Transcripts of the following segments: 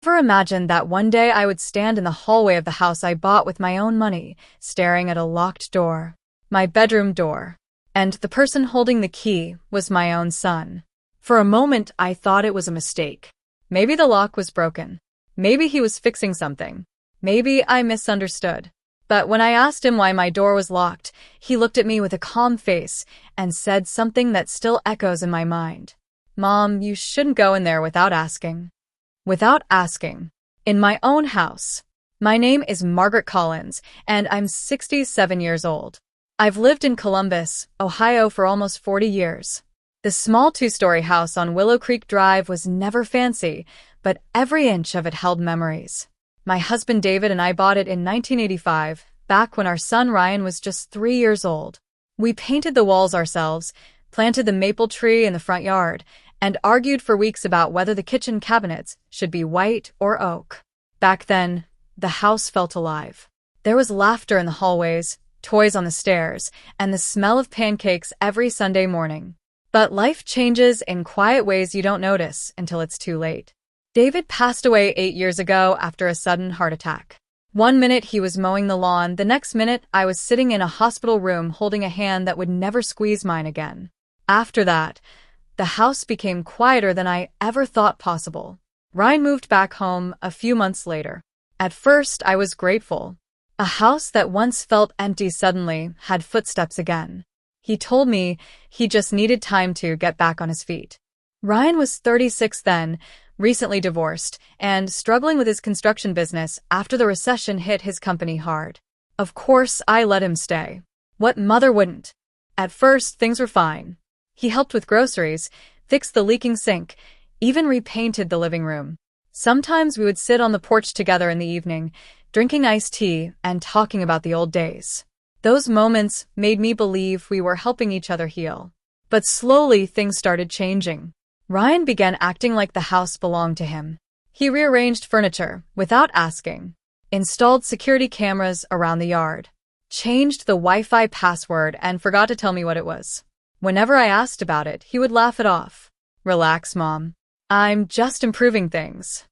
Never imagined that one day I would stand in the hallway of the house I bought with my own money, staring at a locked door. My bedroom door. And the person holding the key was my own son. For a moment, I thought it was a mistake. Maybe the lock was broken. Maybe he was fixing something. Maybe I misunderstood. But when I asked him why my door was locked, he looked at me with a calm face and said something that still echoes in my mind. "Mom, you shouldn't go in there without asking." Without asking. In my own house. My name is Margaret Collins, and I'm 67 years old. I've lived in Columbus, Ohio for almost 40 years. The small two-story house on Willow Creek Drive was never fancy, but every inch of it held memories. My husband David and I bought it in 1985, back when our son Ryan was just 3 years old. We painted the walls ourselves, planted the maple tree in the front yard, and argued for weeks about whether the kitchen cabinets should be white or oak. Back then, the house felt alive. There was laughter in the hallways, toys on the stairs, and the smell of pancakes every Sunday morning. But life changes in quiet ways you don't notice until it's too late. David passed away 8 years ago after a sudden heart attack. One minute he was mowing the lawn, the next minute I was sitting in a hospital room holding a hand that would never squeeze mine again. After that, the house became quieter than I ever thought possible. Ryan moved back home a few months later. At first, I was grateful. A house that once felt empty suddenly had footsteps again. He told me he just needed time to get back on his feet. Ryan was 36 then, recently divorced, and struggling with his construction business after the recession hit his company hard. Of course, I let him stay. What mother wouldn't? At first, things were fine. He helped with groceries, fixed the leaking sink, even repainted the living room. Sometimes we would sit on the porch together in the evening, drinking iced tea and talking about the old days. Those moments made me believe we were helping each other heal. But slowly things started changing. Ryan began acting like the house belonged to him. He rearranged furniture without asking, installed security cameras around the yard, changed the Wi-Fi password and forgot to tell me what it was. Whenever I asked about it, he would laugh it off. "Relax, Mom. I'm just improving things."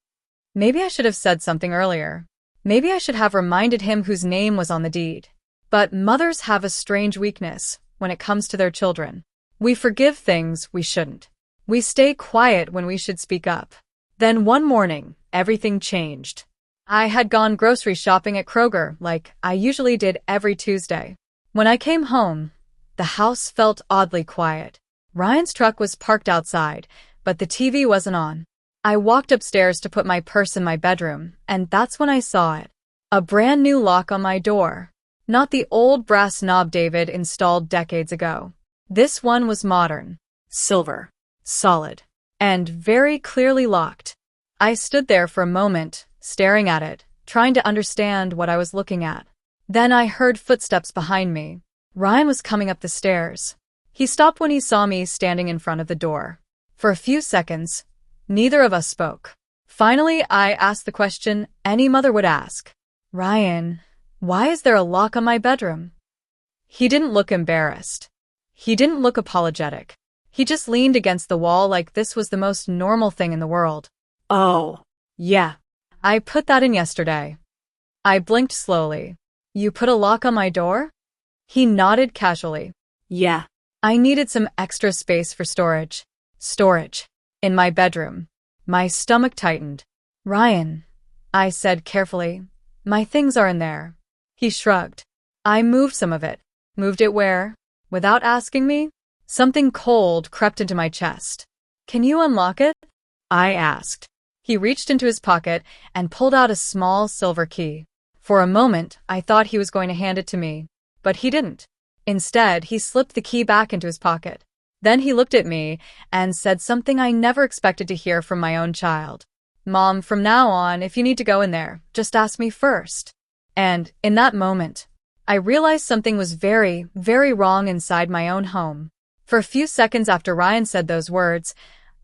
Maybe I should have said something earlier. Maybe I should have reminded him whose name was on the deed. But mothers have a strange weakness when it comes to their children. We forgive things we shouldn't. We stay quiet when we should speak up. Then one morning, everything changed. I had gone grocery shopping at Kroger like I usually did every Tuesday. When I came home, the house felt oddly quiet. Ryan's truck was parked outside, but the TV wasn't on. I walked upstairs to put my purse in my bedroom, and that's when I saw it. A brand new lock on my door. Not the old brass knob David installed decades ago. This one was modern, silver, solid, and very clearly locked. I stood there for a moment, staring at it, trying to understand what I was looking at. Then I heard footsteps behind me. Ryan was coming up the stairs. He stopped when he saw me standing in front of the door. For a few seconds, neither of us spoke. Finally, I asked the question any mother would ask. "Ryan, why is there a lock on my bedroom?" He didn't look embarrassed. He didn't look apologetic. He just leaned against the wall like this was the most normal thing in the world. "Oh, yeah. I put that in yesterday." I blinked slowly. "You put a lock on my door?" He nodded casually. "Yeah. I needed some extra space for storage." Storage. In my bedroom. My stomach tightened. "Ryan," I said carefully, "my things are in there." He shrugged. "I moved some of it." "Moved it where?" Without asking me, something cold crept into my chest. "Can you unlock it?" I asked. He reached into his pocket and pulled out a small silver key. For a moment, I thought he was going to hand it to me. But he didn't. Instead, he slipped the key back into his pocket. Then he looked at me and said something I never expected to hear from my own child. "Mom, from now on, if you need to go in there, just ask me first." And in that moment, I realized something was very, very wrong inside my own home. For a few seconds after Ryan said those words,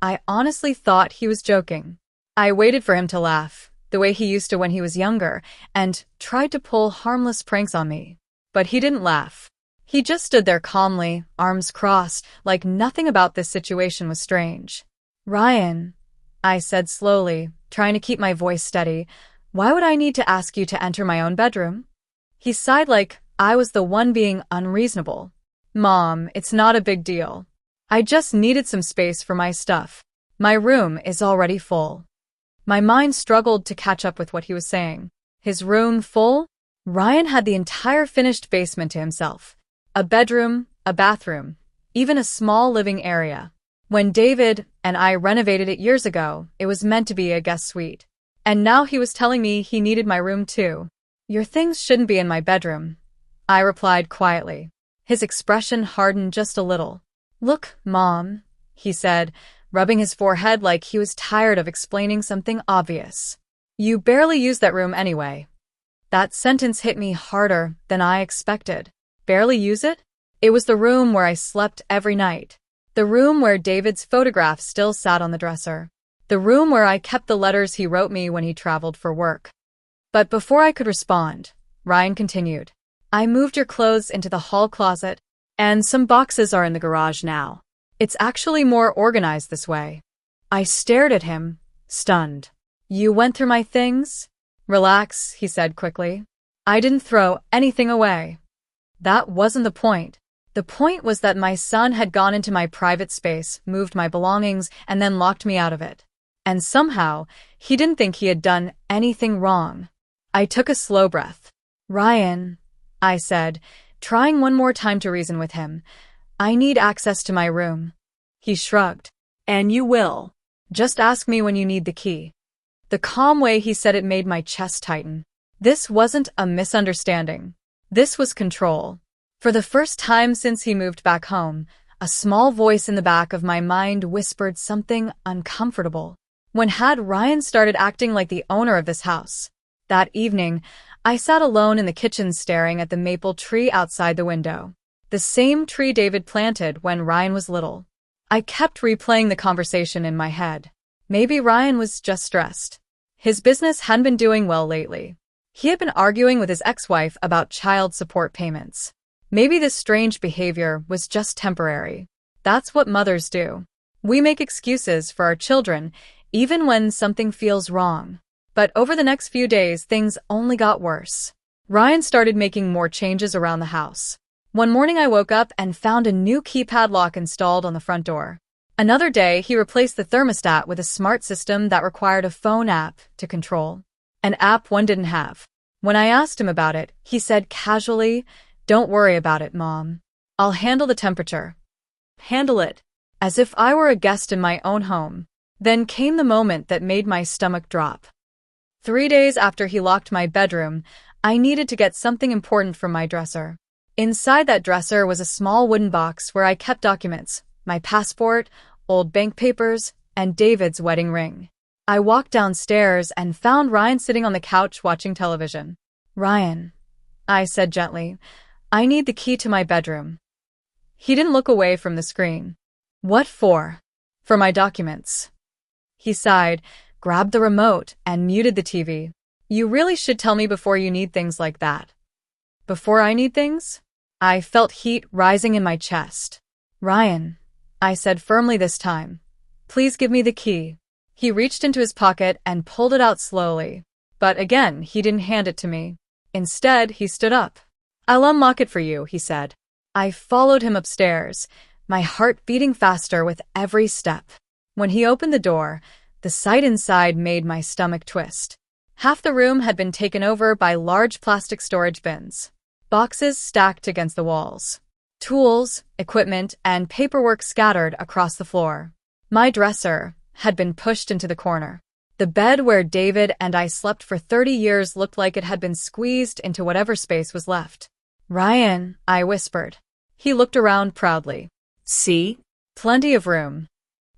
I honestly thought he was joking. I waited for him to laugh, the way he used to when he was younger, and tried to pull harmless pranks on me. But he didn't laugh. He just stood there calmly, arms crossed, like nothing about this situation was strange. "Ryan," I said slowly, trying to keep my voice steady. Why would I need to ask you to enter my own bedroom? He sighed like I was the one being unreasonable. Mom, it's not a big deal. I just needed some space for my stuff. My room is already full. My mind struggled to catch up with what he was saying. His room full? Ryan had the entire finished basement to himself. A bedroom, a bathroom, even a small living area. When David and I renovated it years ago, it was meant to be a guest suite. And now he was telling me he needed my room too. Your things shouldn't be in my bedroom, I replied quietly. His expression hardened just a little. Look, Mom, he said, rubbing his forehead like he was tired of explaining something obvious. You barely use that room anyway. That sentence hit me harder than I expected. Barely use it? It was the room where I slept every night. The room where David's photograph still sat on the dresser. The room where I kept the letters he wrote me when he traveled for work. But before I could respond, Ryan continued. I moved your clothes into the hall closet, and some boxes are in the garage now. It's actually more organized this way. I stared at him, stunned. You went through my things? Relax, he said quickly. I didn't throw anything away. That wasn't the point. The point was that my son had gone into my private space, moved my belongings, and then locked me out of it. And somehow, he didn't think he had done anything wrong. I took a slow breath. Ryan, I said, trying one more time to reason with him. I need access to my room. He shrugged. And you will. Just ask me when you need the key. The calm way he said it made my chest tighten. This wasn't a misunderstanding. This was control. For the first time since he moved back home, a small voice in the back of my mind whispered something uncomfortable. When had Ryan started acting like the owner of this house? That evening, I sat alone in the kitchen staring at the maple tree outside the window. The same tree David planted when Ryan was little. I kept replaying the conversation in my head. Maybe Ryan was just stressed. His business hadn't been doing well lately. He had been arguing with his ex-wife about child support payments. Maybe this strange behavior was just temporary. That's what mothers do. We make excuses for our children, even when something feels wrong. But over the next few days, things only got worse. Ryan started making more changes around the house. One morning I woke up and found a new keypad lock installed on the front door. Another day, he replaced the thermostat with a smart system that required a phone app to control. An app one didn't have. When I asked him about it, he said casually, "Don't worry about it, Mom. I'll handle the temperature." Handle it. As if I were a guest in my own home. Then came the moment that made my stomach drop. 3 days after he locked my bedroom, I needed to get something important from my dresser. Inside that dresser was a small wooden box where I kept documents, my passport, old bank papers, and David's wedding ring. I walked downstairs and found Ryan sitting on the couch watching television. Ryan, I said gently, I need the key to my bedroom. He didn't look away from the screen. What for? For my documents. He sighed, grabbed the remote, and muted the TV. You really should tell me before you need things like that. Before I need things? I felt heat rising in my chest. Ryan, I said firmly this time, please give me the key. He reached into his pocket and pulled it out slowly. But again, he didn't hand it to me. Instead, he stood up. I'll unlock it for you, he said. I followed him upstairs, my heart beating faster with every step. When he opened the door, the sight inside made my stomach twist. Half the room had been taken over by large plastic storage bins. Boxes stacked against the walls. Tools, equipment, and paperwork scattered across the floor. My dresser had been pushed into the corner. The bed where David and I slept for 30 years looked like it had been squeezed into whatever space was left. Ryan, I whispered. He looked around proudly. See? Plenty of room.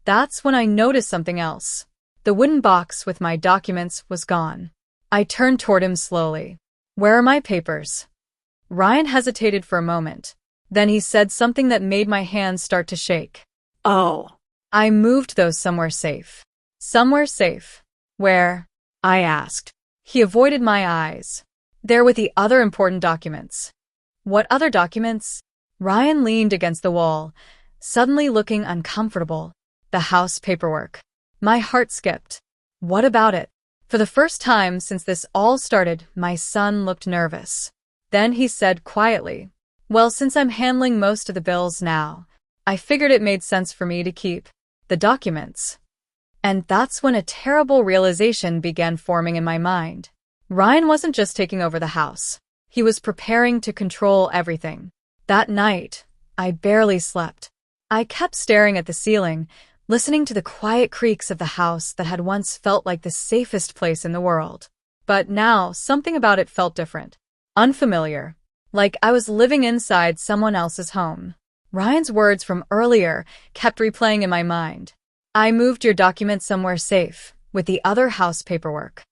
That's when I noticed something else. The wooden box with my documents was gone. I turned toward him slowly. Where are my papers? Ryan hesitated for a moment. Then he said something that made my hands start to shake. Oh. I moved those somewhere safe. Somewhere safe. Where? I asked. He avoided my eyes. There with the other important documents. What other documents? Ryan leaned against the wall, suddenly looking uncomfortable. The house paperwork. My heart skipped. What about it? For the first time since this all started, my son looked nervous. Then he said quietly, "Well, since I'm handling most of the bills now, I figured it made sense for me to keep the documents." And that's when a terrible realization began forming in my mind. Ryan wasn't just taking over the house. He was preparing to control everything. That night, I barely slept. I kept staring at the ceiling, listening to the quiet creaks of the house that had once felt like the safest place in the world. But now, something about it felt different. Unfamiliar. Like I was living inside someone else's home. Ryan's words from earlier kept replaying in my mind. "I moved your documents somewhere safe, with the other house paperwork."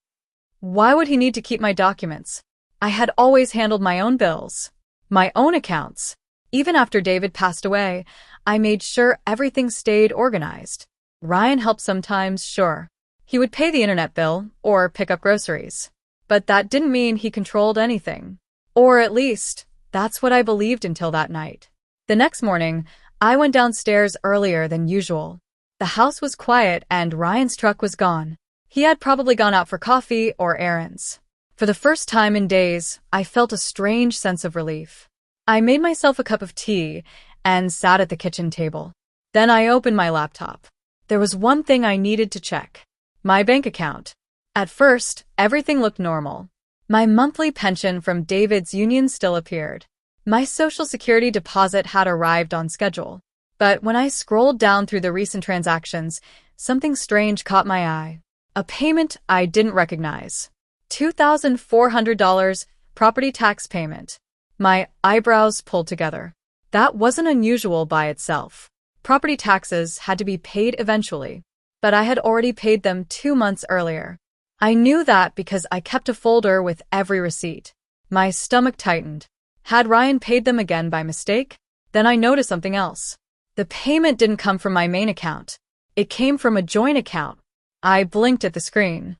Why would he need to keep my documents? I had always handled my own bills, my own accounts. Even after David passed away, I made sure everything stayed organized. Ryan helped sometimes, sure. He would pay the internet bill or pick up groceries. But that didn't mean he controlled anything. Or at least, that's what I believed until that night. The next morning, I went downstairs earlier than usual. The house was quiet and Ryan's truck was gone. He had probably gone out for coffee or errands. For the first time in days, I felt a strange sense of relief. I made myself a cup of tea and sat at the kitchen table. Then I opened my laptop. There was one thing I needed to check. My bank account. At first, everything looked normal. My monthly pension from David's union still appeared. My Social Security deposit had arrived on schedule. But when I scrolled down through the recent transactions, something strange caught my eye. A payment I didn't recognize. $2,400 property tax payment. My eyebrows pulled together. That wasn't unusual by itself. Property taxes had to be paid eventually, but I had already paid them 2 months earlier. I knew that because I kept a folder with every receipt. My stomach tightened. Had Ryan paid them again by mistake? Then I noticed something else. The payment didn't come from my main account. It came from a joint account. I blinked at the screen.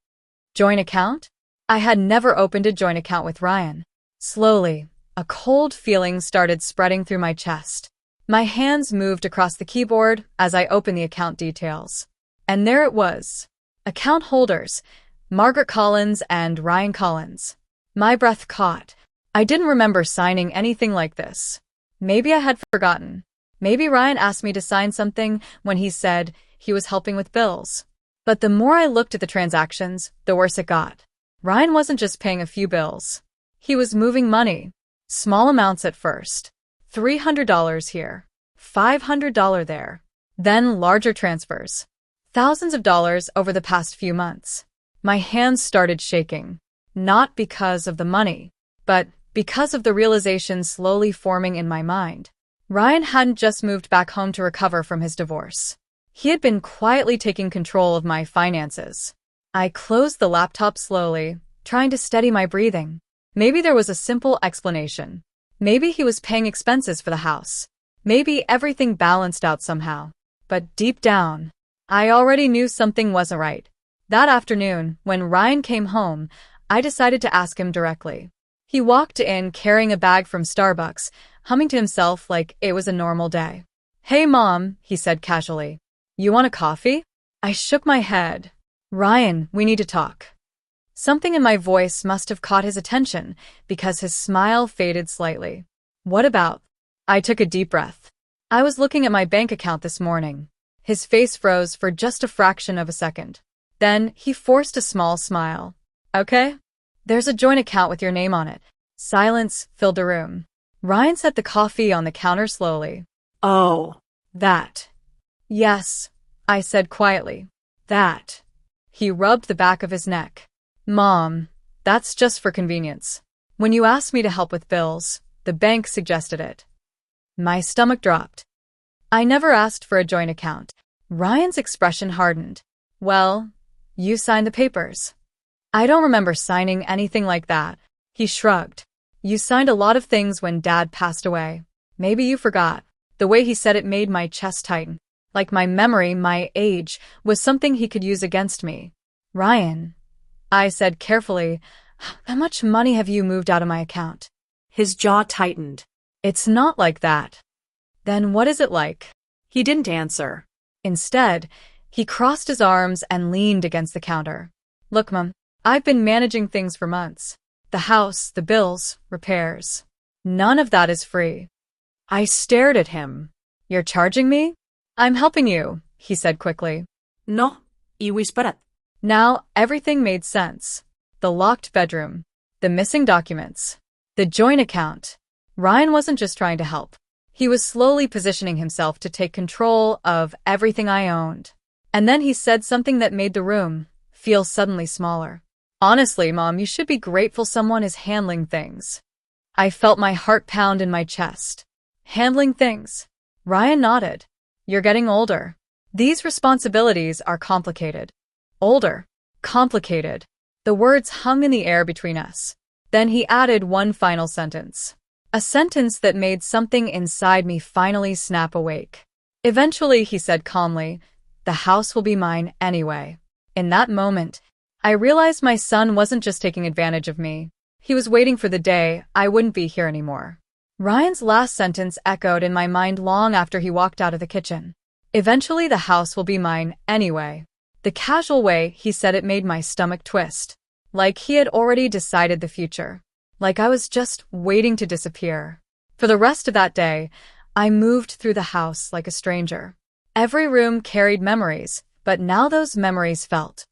Joint account? I had never opened a joint account with Ryan. Slowly, a cold feeling started spreading through my chest. My hands moved across the keyboard as I opened the account details. And there it was. Account holders, Margaret Collins and Ryan Collins. My breath caught. I didn't remember signing anything like this. Maybe I had forgotten. Maybe Ryan asked me to sign something when he said he was helping with bills. But the more I looked at the transactions, the worse it got. Ryan wasn't just paying a few bills. He was moving money. Small amounts at first. $300 here. $500 there. Then larger transfers. Thousands of dollars over the past few months. My hands started shaking. Not because of the money, but because of the realization slowly forming in my mind. Ryan hadn't just moved back home to recover from his divorce. He had been quietly taking control of my finances. I closed the laptop slowly, trying to steady my breathing. Maybe there was a simple explanation. Maybe he was paying expenses for the house. Maybe everything balanced out somehow. But deep down, I already knew something wasn't right. That afternoon, when Ryan came home, I decided to ask him directly. He walked in carrying a bag from Starbucks, humming to himself like it was a normal day. "Hey, Mom," he said casually. "You want a coffee?" I shook my head. "Ryan, we need to talk." Something in my voice must have caught his attention because his smile faded slightly. "What about?" I took a deep breath. I was looking at my bank account this morning. His face froze for just a fraction of a second. Then he forced a small smile. "Okay. There's a joint account with your name on it." Silence filled the room. Ryan set the coffee on the counter slowly. "Oh, that." "Yes," I said quietly. "That." He rubbed the back of his neck. "Mom, that's just for convenience. When you asked me to help with bills, the bank suggested it." My stomach dropped. I never asked for a joint account. Ryan's expression hardened. "Well, you signed the papers." "I don't remember signing anything like that." He shrugged. "You signed a lot of things when Dad passed away. Maybe you forgot." The way he said it made my chest tighten. Like my memory, my age, was something he could use against me. "Ryan," I said carefully, "how much money have you moved out of my account?" His jaw tightened. "It's not like that." "Then what is it like?" He didn't answer. Instead, He crossed his arms and leaned against the counter. Look, Mum, I've been managing things for months. The house, the bills, repairs. None of that is free. I stared at him. You're charging me? I'm helping you, he said quickly. No, y whispered. Now everything made sense. The locked bedroom, the missing documents, the joint account. Ryan wasn't just trying to help. He was slowly positioning himself to take control of everything I owned. And then he said something that made the room feel suddenly smaller. Honestly, Mom, you should be grateful someone is handling things. I felt my heart pound in my chest. Handling things. Ryan nodded. You're getting older. These responsibilities are complicated. Older. Complicated. The words hung in the air between us. Then he added one final sentence. A sentence that made something inside me finally snap awake. Eventually, he said calmly, the house will be mine anyway. In that moment, I realized my son wasn't just taking advantage of me. He was waiting for the day I wouldn't be here anymore. Ryan's last sentence echoed in my mind long after he walked out of the kitchen. Eventually, the house will be mine anyway. The casual way he said it made my stomach twist. Like he had already decided the future. Like I was just waiting to disappear. For the rest of that day, I moved through the house like a stranger. Every room carried memories, but now those memories felt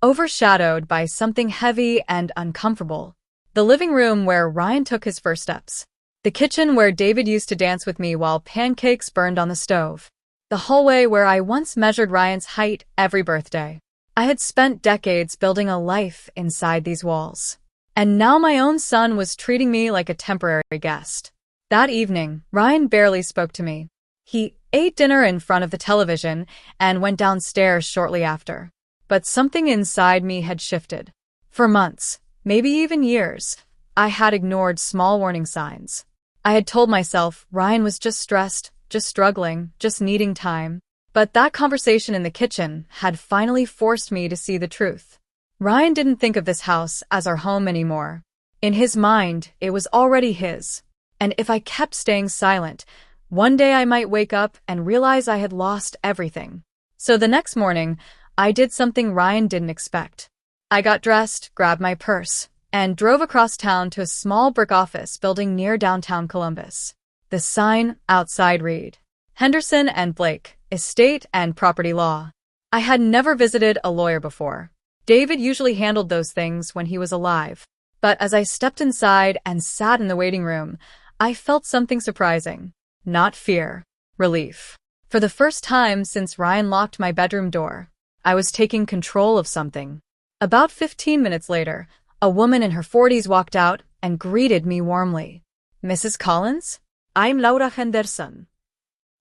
overshadowed by something heavy and uncomfortable. The living room where Ryan took his first steps. The kitchen where David used to dance with me while pancakes burned on the stove. The hallway where I once measured Ryan's height every birthday. I had spent decades building a life inside these walls. And now my own son was treating me like a temporary guest. That evening, Ryan barely spoke to me. He ate dinner in front of the television and went downstairs shortly after. But something inside me had shifted. For months, maybe even years, I had ignored small warning signs. I had told myself Ryan was just stressed, just struggling, just needing time. But that conversation in the kitchen had finally forced me to see the truth. Ryan didn't think of this house as our home anymore. In his mind, it was already his. And if I kept staying silent, one day I might wake up and realize I had lost everything. So the next morning, I did something Ryan didn't expect. I got dressed, grabbed my purse, and drove across town to a small brick office building near downtown Columbus. The sign outside read, Henderson and Blake, Estate and Property Law. I had never visited a lawyer before. David usually handled those things when he was alive. But as I stepped inside and sat in the waiting room, I felt something surprising. Not fear. Relief. For the first time since Ryan locked my bedroom door, I was taking control of something. About 15 minutes later, a woman in her 40s walked out and greeted me warmly. Mrs. Collins? I'm Laura Henderson.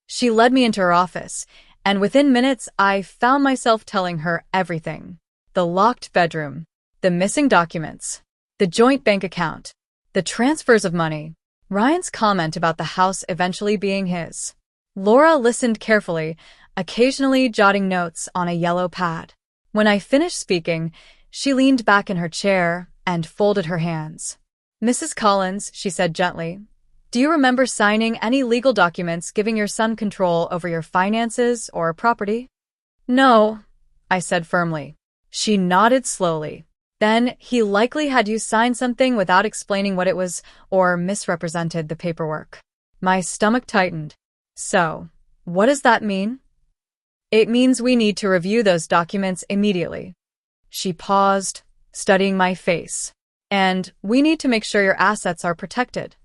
She led me into her office, and within minutes I found myself telling her everything. The locked bedroom, the missing documents, the joint bank account, the transfers of money, Ryan's comment about the house eventually being his. Laura listened carefully, occasionally jotting notes on a yellow pad. When I finished speaking, she leaned back in her chair and folded her hands. Mrs. Collins, she said gently, do you remember signing any legal documents giving your son control over your finances or property? No, I said firmly. She nodded slowly. Then he likely had you sign something without explaining what it was or misrepresented the paperwork. My stomach tightened. So, what does that mean? It means we need to review those documents immediately. She paused, studying my face. And we need to make sure your assets are protected.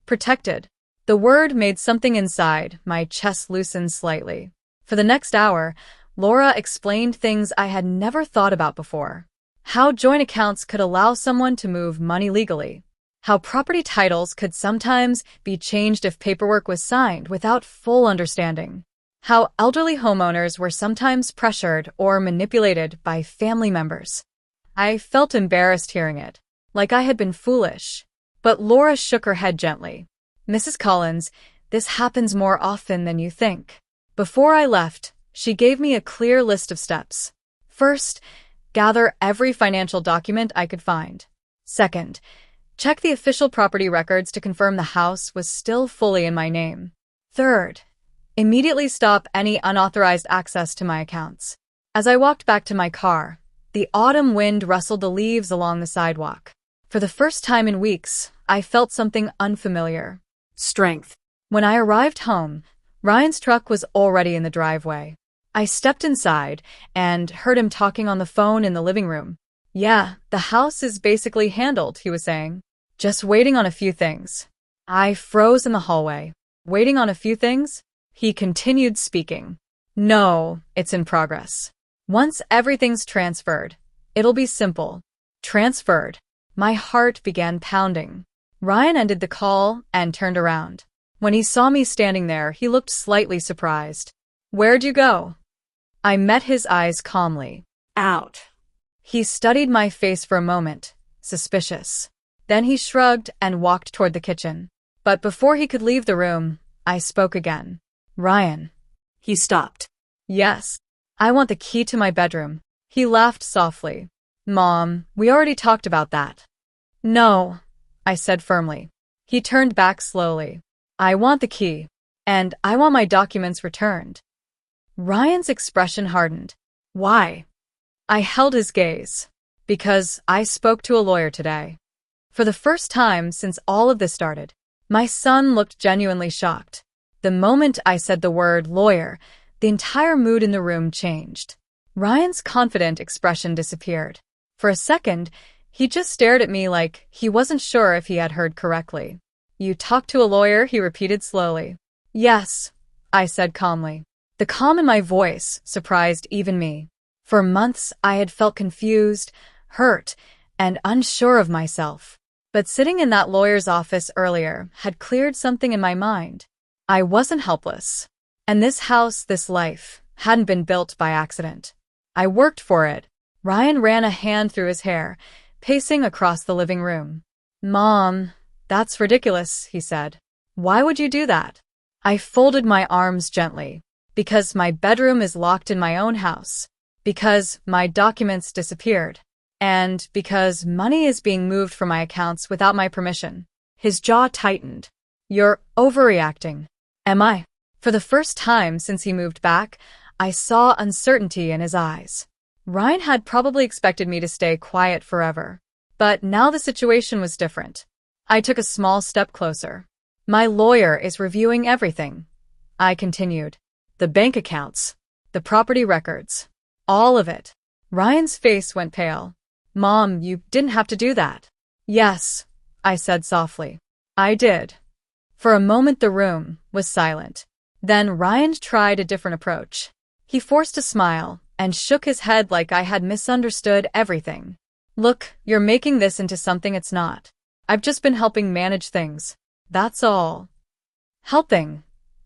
Protected. The word made something inside my chest loosen slightly. For the next hour, Laura explained things I had never thought about before. How joint accounts could allow someone to move money legally. How property titles could sometimes be changed if paperwork was signed without full understanding. How elderly homeowners were sometimes pressured or manipulated by family members. I felt embarrassed hearing it, like I had been foolish. But Laura shook her head gently. Mrs. Collins, this happens more often than you think. Before I left, she gave me a clear list of steps. First, gather every financial document I could find. Second, check the official property records to confirm the house was still fully in my name. Third, Immediately stop any unauthorized access to my accounts. As I walked back to my car, the autumn wind rustled the leaves along the sidewalk. For the first time in weeks, I felt something unfamiliar. Strength. When I arrived home, Ryan's truck was already in the driveway. I stepped inside and heard him talking on the phone in the living room. "Yeah, the house is basically handled," he was saying. "Just waiting on a few things." I froze in the hallway. "Waiting on a few things?" He continued speaking. "No, it's in progress. Once everything's transferred, it'll be simple." Transferred. My heart began pounding. Ryan ended the call and turned around. When he saw me standing there, he looked slightly surprised. "Where'd you go?" I met his eyes calmly. Out. He studied my face for a moment, suspicious. Then he shrugged and walked toward the kitchen. But before he could leave the room, I spoke again. "Ryan." He stopped. "Yes. I want the key to my bedroom." He laughed softly. "Mom, we already talked about that." "No," I said firmly. He turned back slowly. "I want the key, and I want my documents returned." Ryan's expression hardened. "Why?" I held his gaze. "Because I spoke to a lawyer today." For the first time since all of this started, my son looked genuinely shocked. The moment I said the word lawyer, the entire mood in the room changed. Ryan's confident expression disappeared. For a second, he just stared at me like he wasn't sure if he had heard correctly. "You talked to a lawyer?" he repeated slowly. "Yes," I said calmly. The calm in my voice surprised even me. For months, I had felt confused, hurt, and unsure of myself. But sitting in that lawyer's office earlier had cleared something in my mind. I wasn't helpless. And this house, this life, hadn't been built by accident. I worked for it. Ryan ran a hand through his hair, pacing across the living room. "Mom, that's ridiculous," he said. "Why would you do that?" I folded my arms gently. "Because my bedroom is locked in my own house. Because my documents disappeared. And because money is being moved from my accounts without my permission." His jaw tightened. "You're overreacting." "Am I?" For the first time since he moved back, I saw uncertainty in his eyes. Ryan had probably expected me to stay quiet forever. But now the situation was different. I took a small step closer. "My lawyer is reviewing everything," I continued. "The bank accounts, the property records, all of it." Ryan's face went pale. "Mom, you didn't have to do that." "Yes," I said softly. "I did." For a moment the room was silent. Then Ryan tried a different approach. He forced a smile and shook his head like I had misunderstood everything. "Look, you're making this into something it's not. I've just been helping manage things. That's all." "Helping,"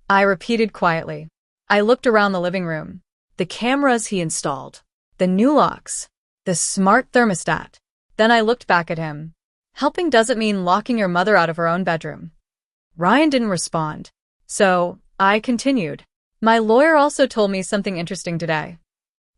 I repeated quietly. I looked around the living room. The cameras he installed, the new locks, the smart thermostat. Then I looked back at him. "Helping doesn't mean locking your mother out of her own bedroom." Ryan didn't respond. So I continued. "My lawyer also told me something interesting today."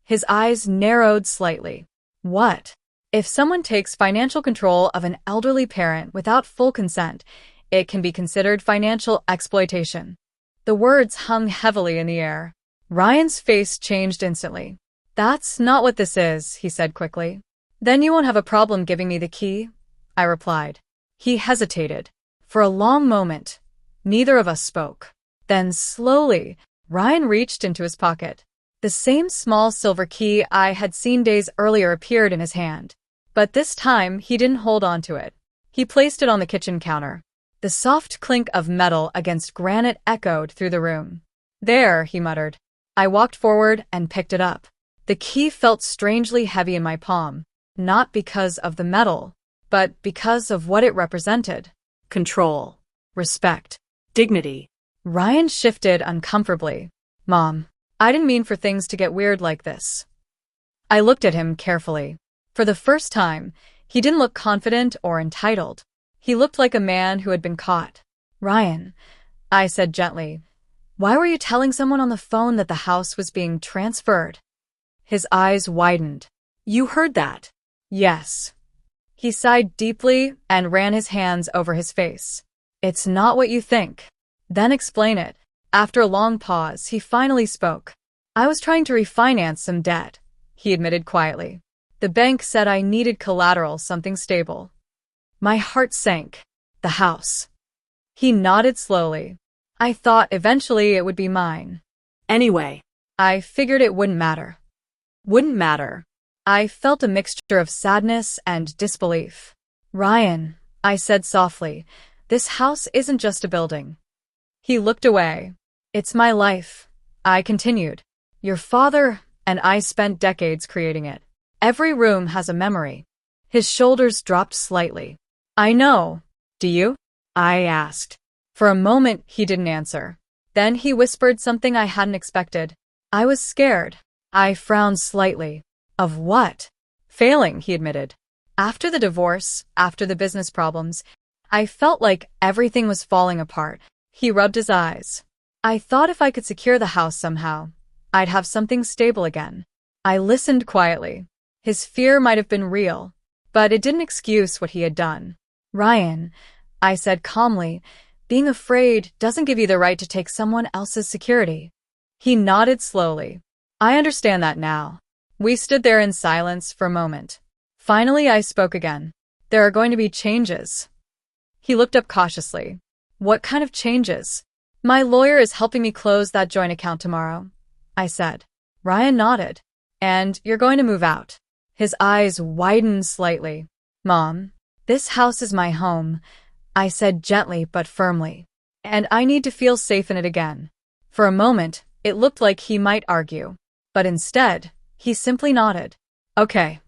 His eyes narrowed slightly. "What?" "If someone takes financial control of an elderly parent without full consent, it can be considered financial exploitation." The words hung heavily in the air. Ryan's face changed instantly. "That's not what this is," he said quickly. "Then you won't have a problem giving me the key?" I replied. He hesitated. For a long moment, neither of us spoke. Then slowly, Ryan reached into his pocket. The same small silver key I had seen days earlier appeared in his hand. But this time, he didn't hold on to it. He placed it on the kitchen counter. The soft clink of metal against granite echoed through the room. "There," he muttered. I walked forward and picked it up. The key felt strangely heavy in my palm, not because of the metal, but because of what it represented. Control, respect, dignity. Ryan shifted uncomfortably. "Mom, I didn't mean for things to get weird like this." I looked at him carefully. For the first time, he didn't look confident or entitled. He looked like a man who had been caught. "Ryan," I said gently, "why were you telling someone on the phone that the house was being transferred?" His eyes widened. "You heard that?" "Yes." He sighed deeply and ran his hands over his face. "It's not what you think." "Then explain it." After a long pause, he finally spoke. I was trying to refinance some debt, he admitted quietly. The bank said I needed collateral, something stable. My heart sank. The house. He nodded slowly. I thought eventually it would be mine. Anyway, I figured it wouldn't matter. wouldn't matter. I felt a mixture of sadness and disbelief. Ryan, I said softly, this house isn't just a building. He looked away. It's my life, I continued. Your father and I spent decades creating it. Every room has a memory. His shoulders dropped slightly. I know. Do you? I asked. For a moment, he didn't answer. Then he whispered something I hadn't expected. I was scared. I frowned slightly. Of what? Failing, he admitted. After the divorce, after the business problems, I felt like everything was falling apart. He rubbed his eyes. I thought if I could secure the house somehow, I'd have something stable again. I listened quietly. His fear might have been real, but it didn't excuse what he had done. Ryan, I said calmly, being afraid doesn't give you the right to take someone else's security. He nodded slowly. I understand that now. We stood there in silence for a moment. Finally, I spoke again. There are going to be changes. He looked up cautiously. What kind of changes? My lawyer is helping me close that joint account tomorrow, I said. Ryan nodded. And you're going to move out. His eyes widened slightly. Mom, this house is my home, I said gently but firmly. And I need to feel safe in it again. For a moment, it looked like he might argue. But instead, he simply nodded. Okay.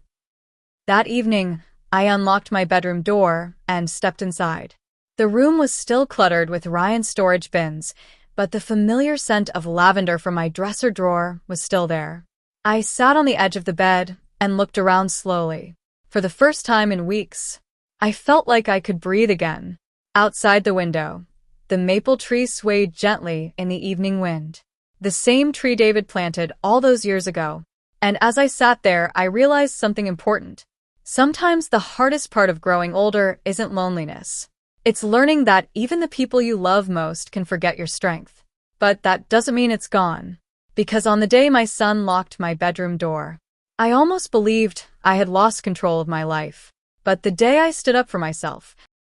That evening, I unlocked my bedroom door and stepped inside. The room was still cluttered with Ryan's storage bins, but the familiar scent of lavender from my dresser drawer was still there. I sat on the edge of the bed and looked around slowly. For the first time in weeks, I felt like I could breathe again. Outside the window, the maple tree swayed gently in the evening wind. The same tree David planted all those years ago. And as I sat there, I realized something important. Sometimes the hardest part of growing older isn't loneliness. It's learning that even the people you love most can forget your strength. But that doesn't mean it's gone. Because on the day my son locked my bedroom door, I almost believed I had lost control of my life. But the day I stood up for myself,